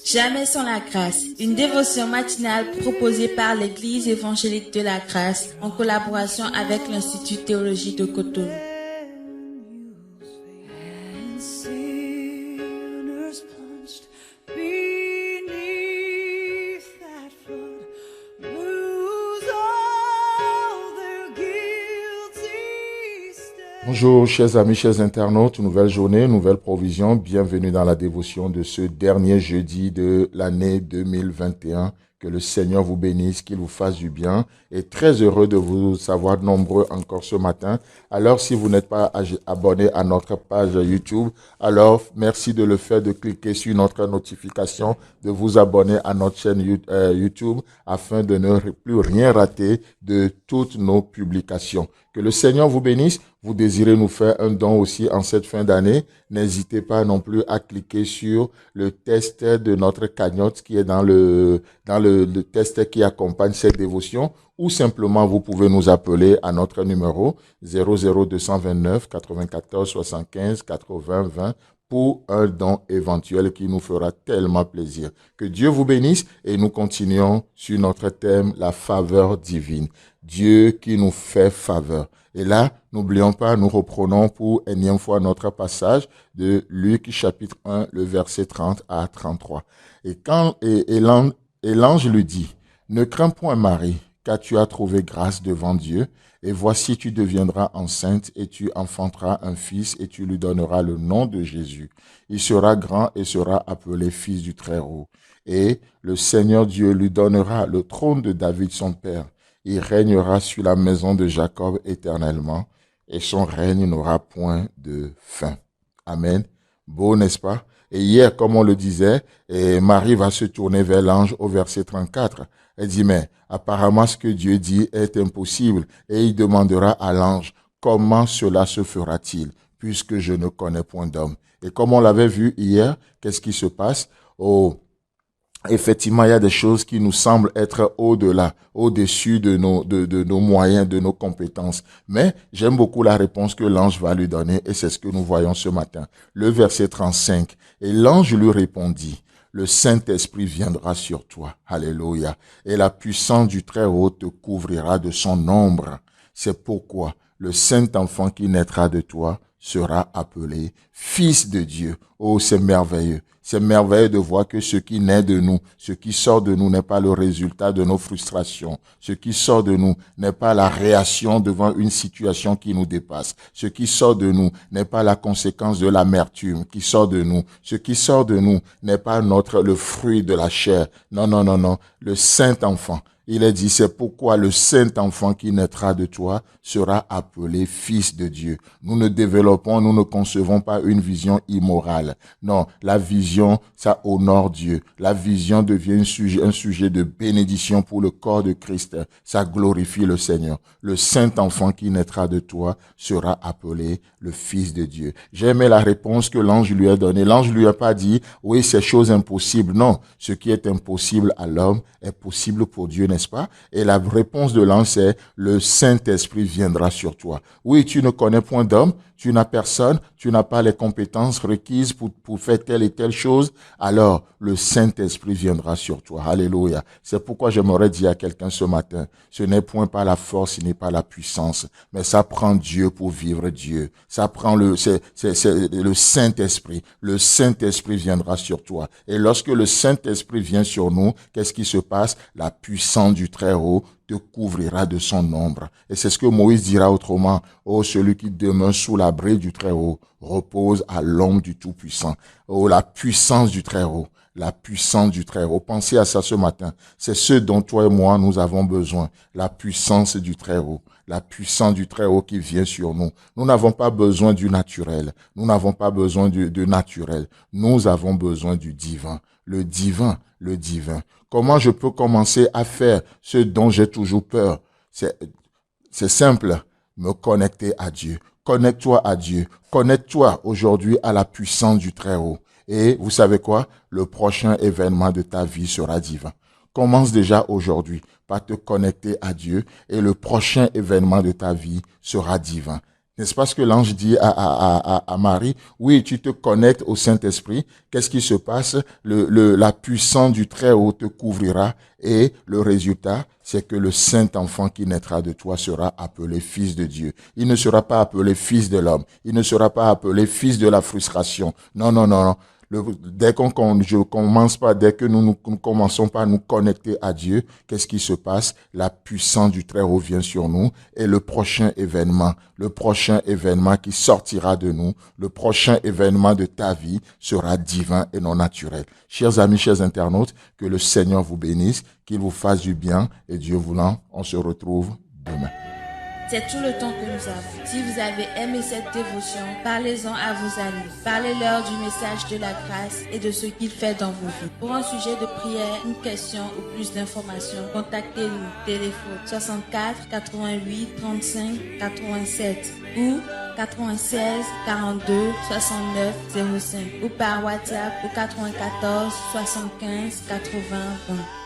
Jamais sans la grâce, une dévotion matinale proposée par l'Église évangélique de la grâce en collaboration avec l'Institut théologique de Cotonou. Bonjour chers amis, chers internautes, nouvelle journée, nouvelle provision, bienvenue dans la dévotion de ce dernier jeudi de l'année 2021. Que le Seigneur vous bénisse, qu'il vous fasse du bien et très heureux de vous savoir nombreux encore ce matin. Alors si vous n'êtes pas abonné à notre page YouTube, alors merci de le faire, de cliquer sur notre notification, de vous abonner à notre chaîne YouTube afin de ne plus rien rater de toutes nos publications. Que le Seigneur vous bénisse. Vous désirez nous faire un don aussi en cette fin d'année, n'hésitez pas non plus à cliquer sur le test de notre cagnotte qui est dans le test qui accompagne cette dévotion, ou simplement vous pouvez nous appeler à notre numéro 00229 94 75 80 20 pour un don éventuel qui nous fera tellement plaisir. Que Dieu vous bénisse et nous continuons sur notre thème, la faveur divine. Dieu qui nous fait faveur. Et là, n'oublions pas, nous reprenons pour énième fois notre passage de Luc chapitre 1, le verset 30 à 33. Et l'ange lui dit, « Ne crains point Marie, car tu as trouvé grâce devant Dieu, et voici tu deviendras enceinte et tu enfanteras un fils et tu lui donneras le nom de Jésus. Il sera grand et sera appelé fils du Très-Haut. Et le Seigneur Dieu lui donnera le trône de David son père. Il régnera sur la maison de Jacob éternellement, et son règne n'aura point de fin. » Amen. Beau, n'est-ce pas? Et hier, comme on le disait, Marie va se tourner vers l'ange au verset 34. Elle dit, mais apparemment ce que Dieu dit est impossible. Et il demandera à l'ange, comment cela se fera-t-il, puisque je ne connais point d'homme. Et comme on l'avait vu hier, qu'est-ce qui se passe? Effectivement, il y a des choses qui nous semblent être au-delà, au-dessus de nos moyens, de nos compétences. Mais j'aime beaucoup la réponse que l'ange va lui donner et c'est ce que nous voyons ce matin. Le verset 35. Et l'ange lui répondit, « Le Saint-Esprit viendra sur toi. Alléluia. Et la puissance du Très-Haut te couvrira de son ombre. C'est pourquoi le Saint-Enfant qui naîtra de toi sera appelé Fils de Dieu. » Oh, c'est merveilleux. C'est merveilleux de voir que ce qui naît de nous, ce qui sort de nous n'est pas le résultat de nos frustrations. Ce qui sort de nous n'est pas la réaction devant une situation qui nous dépasse. Ce qui sort de nous n'est pas la conséquence de l'amertume qui sort de nous. Ce qui sort de nous n'est pas le fruit de la chair. Non, non, non, non. Le Saint-Enfant. Il est dit, c'est pourquoi le Saint-Enfant qui naîtra de toi sera appelé Fils de Dieu. Nous ne développons, nous ne concevons pas une vision immorale. Non, la vision, ça honore Dieu. La vision devient un sujet de bénédiction pour le corps de Christ. Ça glorifie le Seigneur. Le Saint-Enfant qui naîtra de toi sera appelé le Fils de Dieu. J'ai aimé la réponse que l'ange lui a donnée. L'ange lui a pas dit, oui, c'est chose impossible. Non, ce qui est impossible à l'homme est possible pour Dieu, n'est-ce pas? Et la réponse de l'ange, c'est le Saint-Esprit viendra sur toi. Oui, tu ne connais point d'homme, tu n'as personne, tu n'as pas les compétences requises pour faire telle et telle chose, alors le Saint-Esprit viendra sur toi. Alléluia. C'est pourquoi j'aimerais dire à quelqu'un ce matin, ce n'est point pas la force, ce n'est pas la puissance, mais ça prend Dieu pour vivre Dieu. Ça prend c'est le Saint-Esprit. Le Saint-Esprit viendra sur toi. Et lorsque le Saint-Esprit vient sur nous, qu'est-ce qui se passe? La puissance du Très-Haut te couvrira de son ombre. Et c'est ce que Moïse dira autrement. Oh, celui qui demeure sous l'abri du Très-Haut repose à l'ombre du Tout-Puissant. Oh, la puissance du Très-Haut. La puissance du Très-Haut. Pensez à ça ce matin. C'est ce dont toi et moi nous avons besoin. La puissance du Très-Haut. La puissance du Très-Haut qui vient sur nous. Nous n'avons pas besoin du naturel. Nous n'avons pas besoin du naturel. Nous avons besoin du divin. Le divin. Le divin. Comment je peux commencer à faire ce dont j'ai toujours peur? C'est simple. Me connecter à Dieu. Connecte-toi à Dieu. Connecte-toi aujourd'hui à la puissance du Très-Haut. Et vous savez quoi? Le prochain événement de ta vie sera divin. Commence déjà aujourd'hui par te connecter à Dieu et le prochain événement de ta vie sera divin. N'est-ce pas ce que l'ange dit à Marie? Oui, tu te connectes au Saint-Esprit. Qu'est-ce qui se passe? La puissance du Très-Haut te couvrira et le résultat, c'est que le Saint-Enfant qui naîtra de toi sera appelé Fils de Dieu. Il ne sera pas appelé Fils de l'homme. Il ne sera pas appelé Fils de la frustration. Non, non, non, non. Dès que nous commençons pas à nous connecter à Dieu, qu'est-ce qui se passe? La puissance du Très-Haut vient sur nous et le prochain événement qui sortira de nous, le prochain événement de ta vie sera divin et non naturel. Chers amis, chers internautes, que le Seigneur vous bénisse, qu'il vous fasse du bien et Dieu voulant, on se retrouve demain. C'est tout le temps que nous avons. Si vous avez aimé cette dévotion, parlez-en à vos amis. Parlez-leur du message de la grâce et de ce qu'il fait dans vos vies. Pour un sujet de prière, une question ou plus d'informations, contactez-nous. Téléphone 64 88 35 87 ou 96 42 69 05 ou par WhatsApp au 94 75 80 20.